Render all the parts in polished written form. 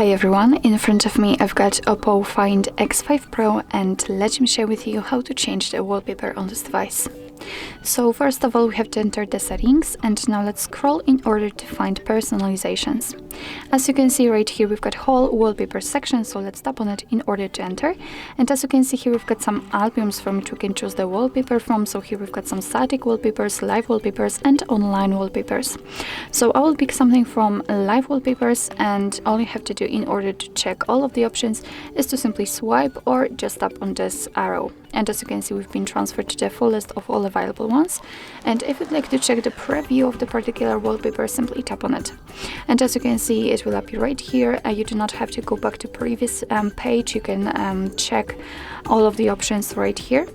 Hi everyone, in front of me I've got OPPO Find X5 Pro and let me share with you how to change the wallpaper on this device. So first of all we have to enter the settings and now let's scroll in order to find personalizations. As you can see right here we've got whole wallpaper section, so let's tap on it in order to enter. And as you can see here we've got some albums from which we can choose the wallpaper from. So here we've got some static wallpapers, live wallpapers and online wallpapers. So I will pick something from live wallpapers, and all you have to do in order to check all of the options is to simply swipe or just tap on this arrow. And as you can see we've been transferred to the full list of all available ones. And if you'd like to check the preview of the particular wallpaper, simply tap on it. And as you can see it will appear right here. You do not have to go back to previous page. You can check all of the options right here.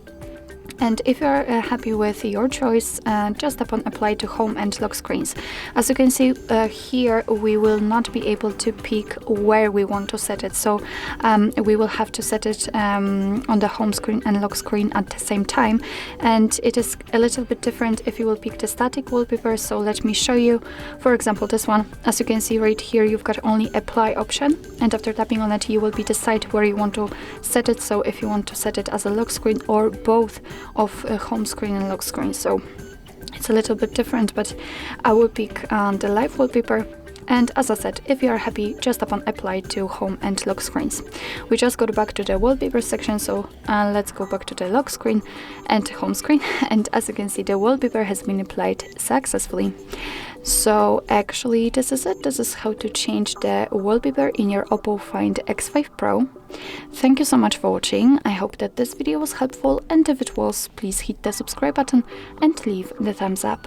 And if you're happy with your choice, just tap on apply to home and lock screens. As you can see here we will not be able to pick where we want to set it, so we will have to set it on the home screen and lock screen at the same time. And it is a little bit different if you will pick the static wallpaper, so let me show you. For example, this one, as you can see right here you've got only apply option, and after tapping on it you will be decide where you want to set it. So if you want to set it as a lock screen or both of home screen and lock screen, so it's a little bit different, but I will pick the live wallpaper. And as I said, if you are happy, just tap on apply to home and lock screens. We just got back to the wallpaper section, so let's go back to the lock screen and home screen. And as you can see, the wallpaper has been applied successfully. So actually this is it. This is how to change the wallpaper in your OPPO Find X5 Pro. Thank you so much for watching. I hope that this video was helpful, and if it was, please hit the subscribe button and leave the thumbs up.